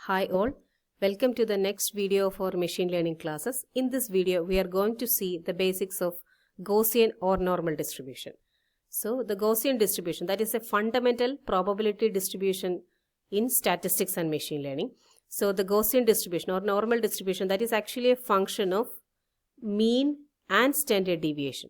Hi all, welcome to the next video for machine learning classes. In this video, we are going to see the basics of Gaussian or normal distribution. So the Gaussian distribution, that is a fundamental probability distribution in statistics and machine learning. So the Gaussian distribution or normal distribution, that is actually a function of mean and standard deviation.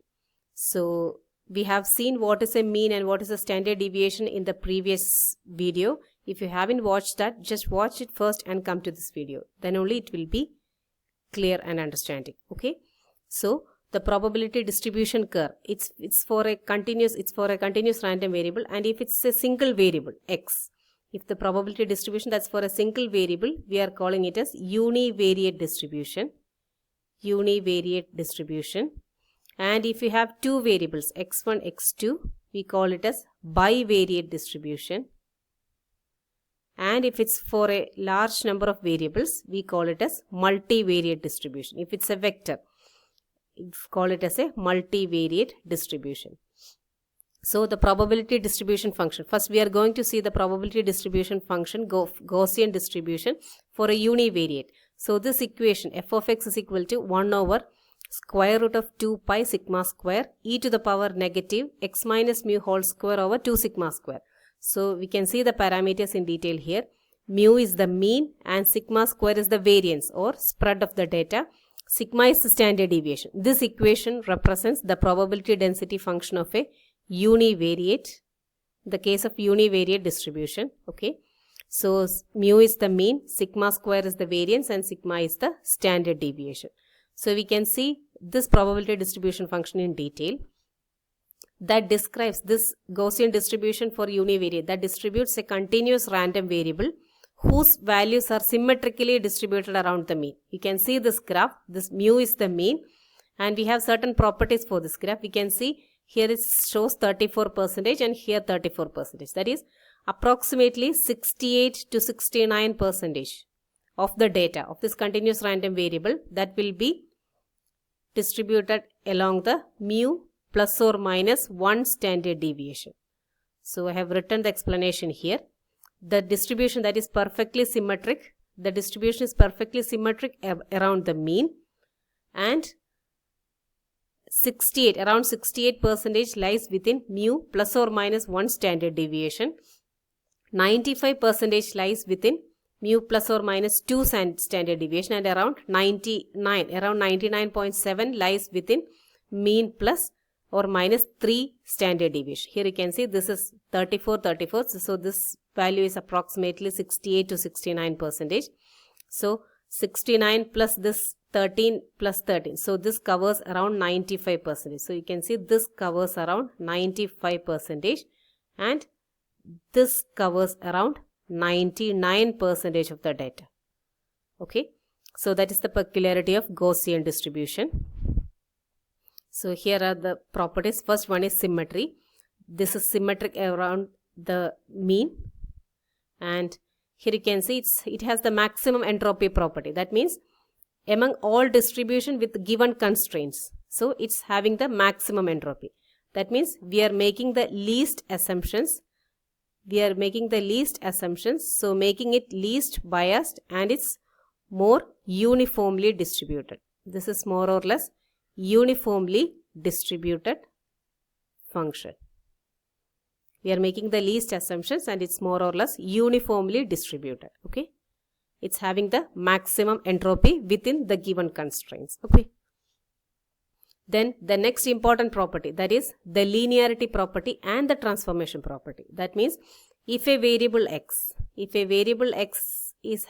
So we have seen what is a mean and what is a standard deviation in the previous video. If you haven't watched that, just watch it first and come to this video. Then only it will be clear and understanding. Okay. So the probability distribution curve, it's for a continuous random variable, and if it's a single variable x, if the probability distribution that's for a single variable, we are calling it as univariate distribution. Univariate distribution. And if you have two variables x1, x2, we call it as bivariate distribution. And if it's for a large number of variables, we call it as multivariate distribution. If it's a vector, we call it as a multivariate distribution. So the probability distribution function. First, we are going to see the probability distribution function, Gaussian distribution for a univariate. So this equation f of x is equal to 1 over square root of 2 pi sigma square e to the power negative x minus mu whole square over 2 sigma square. So we can see the parameters in detail here. Mu is the mean and sigma square is the variance or spread of the data. Sigma is the standard deviation. This equation represents the probability density function of a univariate, the case of univariate distribution. Okay. So mu is the mean, sigma square is the variance, and sigma is the standard deviation. So we can see this probability distribution function in detail. That describes this Gaussian distribution for univariate, that distributes a continuous random variable whose values are symmetrically distributed around the mean. You can see this graph, this mu is the mean, and we have certain properties for this graph. We can see here it shows 34% and here 34%. That is approximately 68 to 69% of the data of this continuous random variable that will be distributed along the mu plus or minus 1 standard deviation. So I have written the explanation here. The distribution that is perfectly symmetric, the distribution is perfectly symmetric around the mean, and around 68% lies within mu plus or minus 1 standard deviation. 95% lies within mu plus or minus 2 standard deviation, and around 99.7 lies within mean plus or minus 3 standard deviation. Here you can see this is 34. So this value is approximately 68 to 69%. So 69 plus this 13 plus 13. So this covers around 95%. So you can see this covers around 95% and this covers around 99% of the data. Okay. So that is the peculiarity of Gaussian distribution. So here are the properties. First one is symmetry. This is symmetric around the mean, and here you can see it has the maximum entropy property. That means among all distribution with given constraints, so it's having the maximum entropy. That means we are making the least assumptions. So making it least biased, and it's more uniformly distributed. This is more or less uniformly distributed function. We are making the least assumptions and it's more or less uniformly distributed. Okay. It's having the maximum entropy within the given constraints. Okay. Then the next important property, that is the linearity property and the transformation property. That means if a variable x is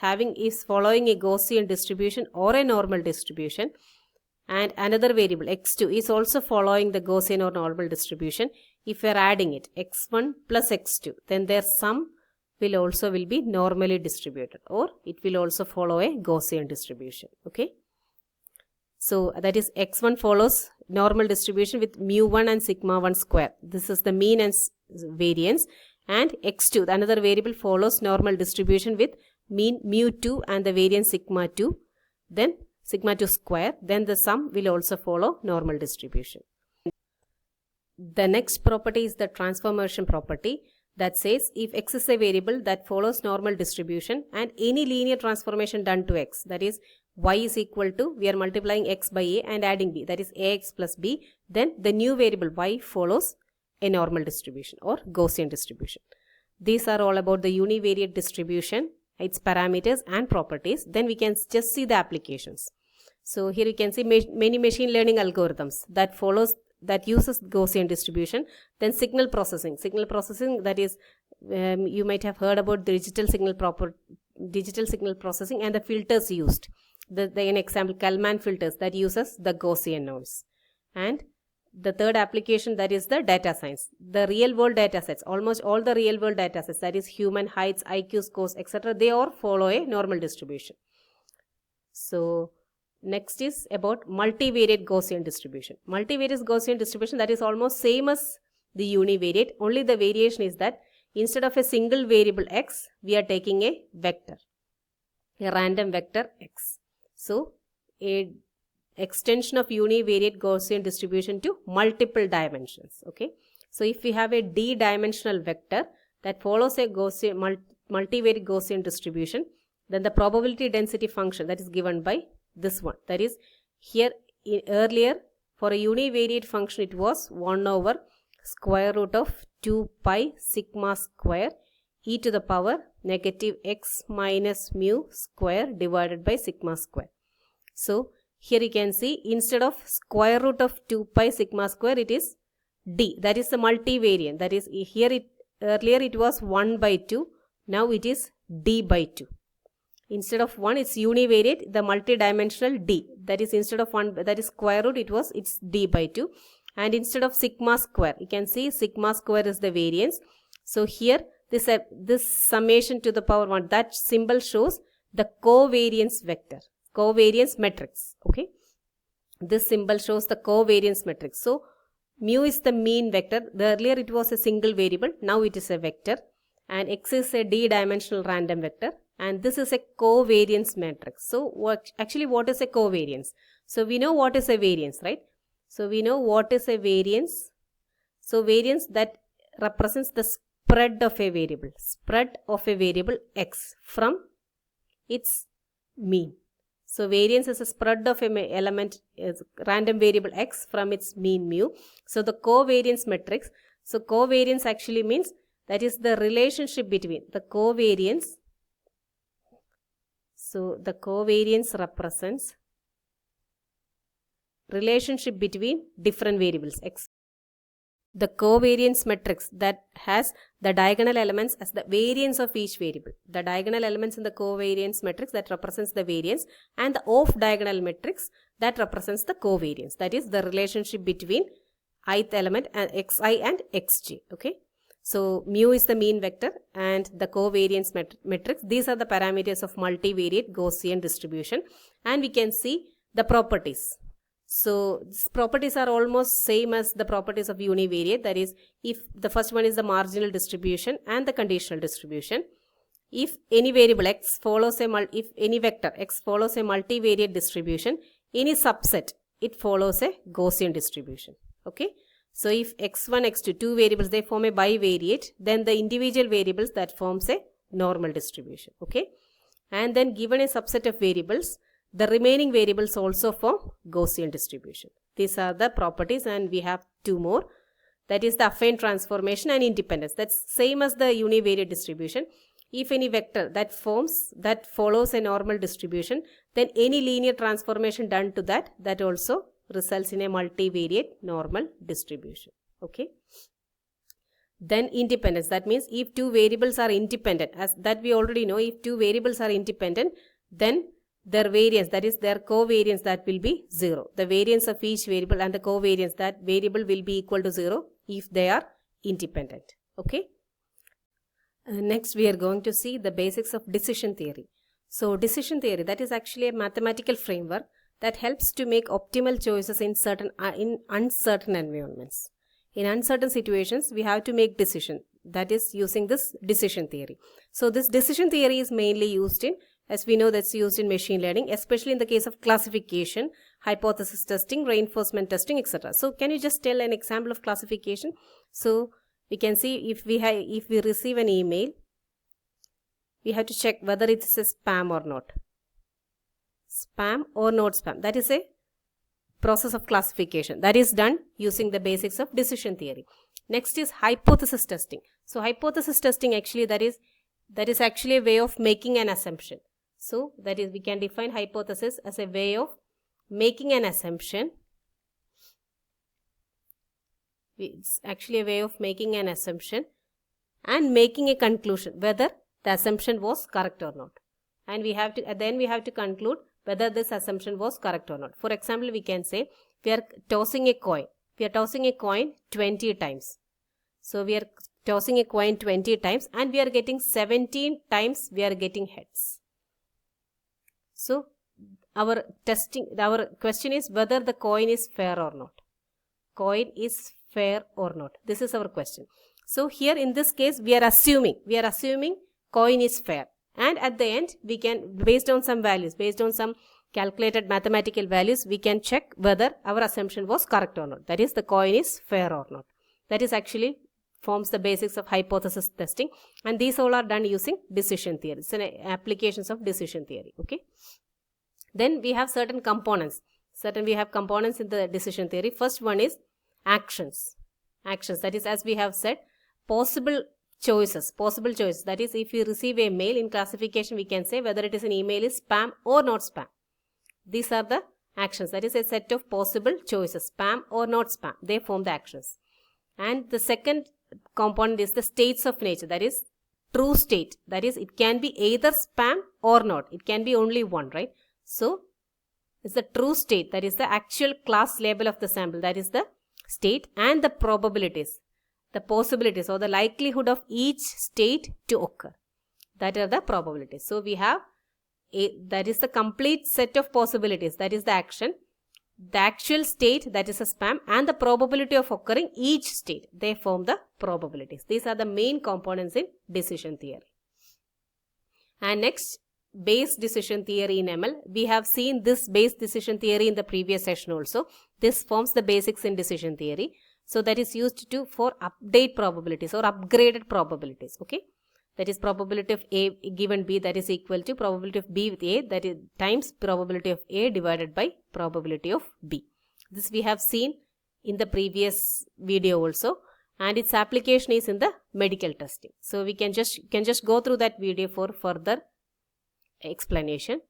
following a Gaussian distribution or a normal distribution, and another variable x2 is also following the Gaussian or normal distribution, if we are adding it x1 plus x2, then their sum will be normally distributed, or it will also follow a Gaussian distribution. Okay. So that is x1 follows normal distribution with mu1 and sigma 1 square. This is the mean and variance. And x2, the another variable, follows normal distribution with mean mu2 and the variance sigma 2. Then sigma 2 square, then the sum will also follow normal distribution. The next property is the transformation property. that says if x is a variable that follows normal distribution and any linear transformation done to x, that is y is equal to, we are multiplying x by a and adding b, that is ax plus b, then the new variable y follows a normal distribution or Gaussian distribution. These are all about the univariate distribution, its parameters and properties. Then we can just see the applications. So here you can see many machine learning algorithms that uses Gaussian distribution. Then signal processing, that is you might have heard about digital signal processing and the filters used. An example, Kalman filters that uses the Gaussian noise. And the third application, that is the data science. The real world data sets, almost all the real world data sets, that is human heights, IQ scores, etc., they all follow a normal distribution. So next is about multivariate Gaussian distribution. Multivariate Gaussian distribution, that is almost same as the univariate, only the variation is that instead of a single variable x, we are taking a vector, a random vector x. So a extension of univariate Gaussian distribution to multiple dimensions. Okay. So if we have a d-dimensional vector that follows a multivariate Gaussian distribution, then the probability density function that is given by this one. That is here earlier for a univariate function it was 1 over square root of 2 pi sigma square e to the power negative x minus mu square divided by sigma square. So here you can see instead of square root of 2 pi sigma square it is d, that is the multivariant. That is here earlier it was 1 by 2, now it is d by 2. Instead of 1 it's univariate, the multidimensional d, that is instead of 1 that is square root it's d by 2, and instead of sigma square you can see sigma square is the variance. So here this summation to the power 1, that symbol shows the covariance vector, covariance matrix. Okay, this symbol shows the covariance matrix. So mu is the mean vector. Earlier it was a single variable, now it is a vector, and x is a d-dimensional random vector, and this is a covariance matrix. So what is a covariance? So we know what is a variance, right? So we know what is a variance. So variance that represents the spread of a variable x from its mean. So variance is a spread of an element, random variable x from its mean mu. So the covariance matrix, so covariance actually means that is the relationship between the covariance. So the covariance represents relationship between different variables x. The covariance matrix that has the diagonal elements as the variance of each variable. The diagonal elements in the covariance matrix that represents the variance, and the off diagonal matrix that represents the covariance. That is the relationship between ith element and xi and xj. Okay. So mu is the mean vector and the covariance matrix. These are the parameters of multivariate Gaussian distribution, and we can see the properties. So these properties are almost same as the properties of univariate. That is, if the first one is the marginal distribution and the conditional distribution. If any variable x follows if any vector x follows a multivariate distribution, any subset it follows a Gaussian distribution. Okay. So if x1, x2, two variables, they form a bivariate, then the individual variables that forms a normal distribution. Okay. And then given a subset of variables, the remaining variables also form Gaussian distribution. These are the properties, and we have two more. That is the affine transformation and independence. That's same as the univariate distribution. If any vector that follows a normal distribution, then any linear transformation done to that also results in a multivariate normal distribution. Okay. Then independence. That means if two variables are independent, as that we already know, if two variables are independent, then their variance, that is their covariance, that will be 0. The variance of each variable and the covariance, that variable will be equal to 0 if they are independent. Okay. Next we are going to see the basics of decision theory. So decision theory, that is actually a mathematical framework that helps to make optimal choices in uncertain environments. In uncertain situations, we have to make decision. That is using this decision theory. So this decision theory is mainly used in, as we know, that's used in machine learning, especially in the case of classification, hypothesis testing, reinforcement testing, etc. So can you just tell an example of classification? So we can see if we receive an email, we have to check whether it is a spam or not. Spam or not spam. That is a process of classification. That is done using the basics of decision theory. Next is hypothesis testing. So hypothesis testing actually that is actually a way of making an assumption. So that is, we can define hypothesis as a way of making an assumption. It's actually a way of making an assumption and making a conclusion whether the assumption was correct or not. And we have to conclude whether this assumption was correct or not. For example, we can say we are tossing a coin. We are tossing a coin 20 times. So we are tossing a coin 20 times and we are getting 17 times we are getting heads. So our question is whether the coin is fair or not. Coin is fair or not. This is our question. So here in this case we are assuming coin is fair. And at the end, we can, based on some values, based on some calculated mathematical values, we can check whether our assumption was correct or not. That is, the coin is fair or not. That is actually forms the basics of hypothesis testing. And these all are done using decision theory. It's an applications of decision theory. Okay. Then we have certain components. We have components in the decision theory. First one is actions. Actions. That is, as we have said, possible choices. That is, if you receive a mail in classification, we can say whether it is an email is spam or not spam. These are the actions. That is a set of possible choices, spam or not spam. They form the actions. And the second component is the states of nature. That is true state. That is, it can be either spam or not. It can be only one, right? So it's the true state. That is the actual class label of the sample. That is the state, and the probabilities. The possibilities or the likelihood of each state to occur. That are the probabilities. So we have that is the complete set of possibilities. That is the action. The actual state, that is a spam, and the probability of occurring each state. They form the probabilities. These are the main components in decision theory. And next, base decision theory in ML. We have seen this base decision theory in the previous session also. This forms the basics in decision theory. So that is used for update probabilities or upgraded probabilities. Okay. That is probability of A given B, that is equal to probability of B with A, that is times probability of A divided by probability of B. This we have seen in the previous video also, and its application is in the medical testing. So we can just go through that video for further explanation.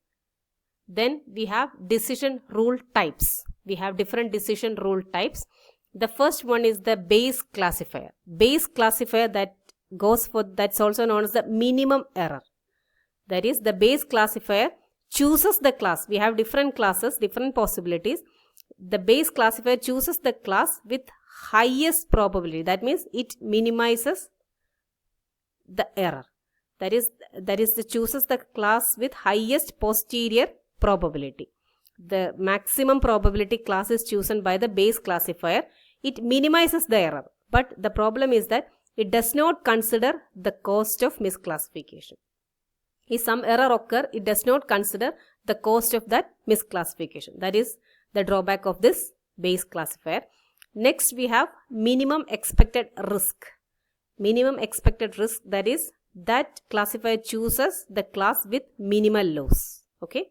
Then we have decision rule types. We have different decision rule types. The first one is the base classifier. Base classifier that's also known as the minimum error. That is, the base classifier chooses the class. We have different classes, different possibilities. The base classifier chooses the class with highest probability. That means it minimizes the error. That is chooses the class with highest posterior probability. The maximum probability class is chosen by the base classifier. It minimizes the error. But the problem is that it does not consider the cost of misclassification. If some error occurs, it does not consider the cost of that misclassification. That is the drawback of this base classifier. Next, we have minimum expected risk. Minimum expected risk, that is, that classifier chooses the class with minimal loss. Okay.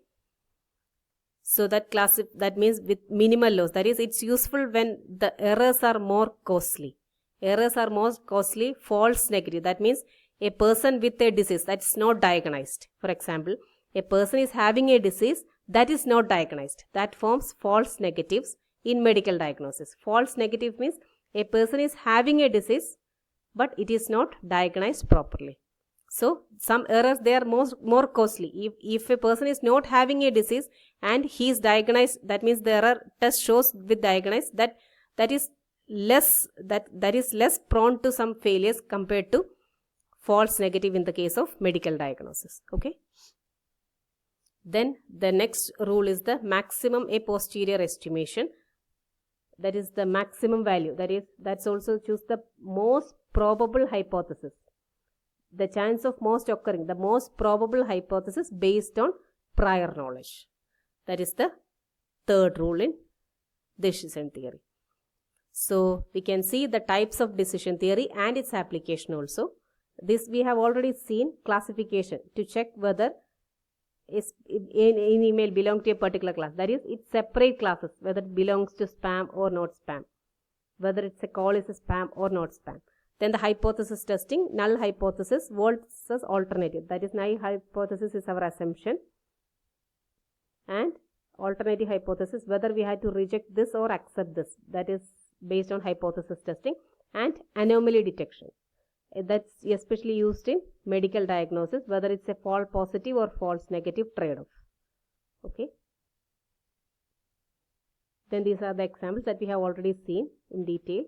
So that means with minimal loss. That is, it's useful when the errors are more costly. Errors are more costly, false negative. That means a person with a disease that's not diagnosed. For example, a person is having a disease that is not diagnosed. That forms false negatives in medical diagnosis. False negative means a person is having a disease but it is not diagnosed properly. So some errors, they are more costly. If a person is not having a disease and he is diagnosed, that means the error test shows with diagnosed that is less prone to some failures compared to false negative in the case of medical diagnosis. Okay. Then the next rule is the maximum a posterior estimation. That is the maximum value. That's also choose the most probable hypothesis. The chance of most occurring, the most probable hypothesis based on prior knowledge. That is the third rule in decision theory. So we can see the types of decision theory and its application also. This we have already seen classification to check whether is in email belong to a particular class. That is, it separate classes, whether it belongs to spam or not spam, whether it's a call is a spam or not spam. Then the hypothesis testing, null hypothesis versus alternative. That is, null hypothesis is our assumption, and alternative hypothesis, whether we had to reject this or accept this. That is based on hypothesis testing. And anomaly detection. That's especially used in medical diagnosis, whether it's a false positive or false negative trade-off. Okay. Then these are the examples that we have already seen in detail.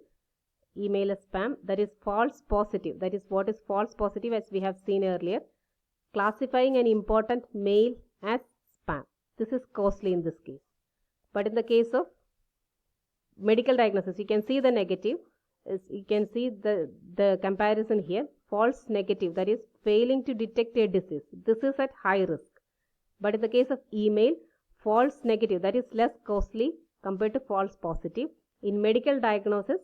Email as spam, that is false positive. That is, what is false positive, as we have seen earlier. Classifying an important mail as spam. This is costly in this case. But in the case of medical diagnosis, you can see the negative. You can see the comparison here. False negative, that is failing to detect a disease. This is at high risk. But in the case of email, false negative, that is less costly compared to false positive. In medical diagnosis,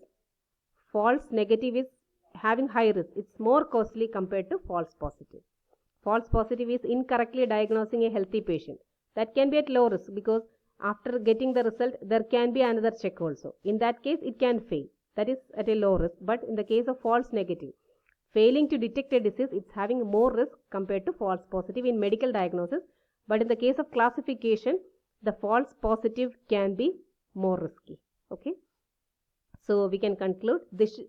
false negative is having high risk. It's more costly compared to false positive. False positive is incorrectly diagnosing a healthy patient. That can be at low risk, because after getting the result, there can be another check also. In that case, it can fail. That is at a low risk. But in the case of false negative, failing to detect a disease, it's having more risk compared to false positive in medical diagnosis. But in the case of classification, the false positive can be more risky. Okay. So we can conclude this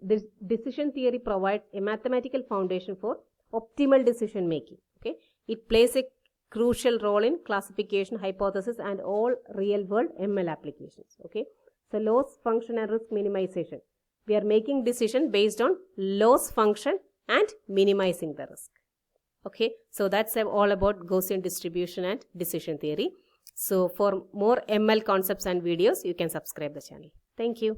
decision theory provides a mathematical foundation for optimal decision making. Okay. It plays a crucial role in classification, hypothesis, and all real world ML applications. Okay. So loss function and risk minimization. We are making decision based on loss function and minimizing the risk. Okay. So that's all about Gaussian distribution and decision theory. So for more ML concepts and videos, you can subscribe the channel. Thank you.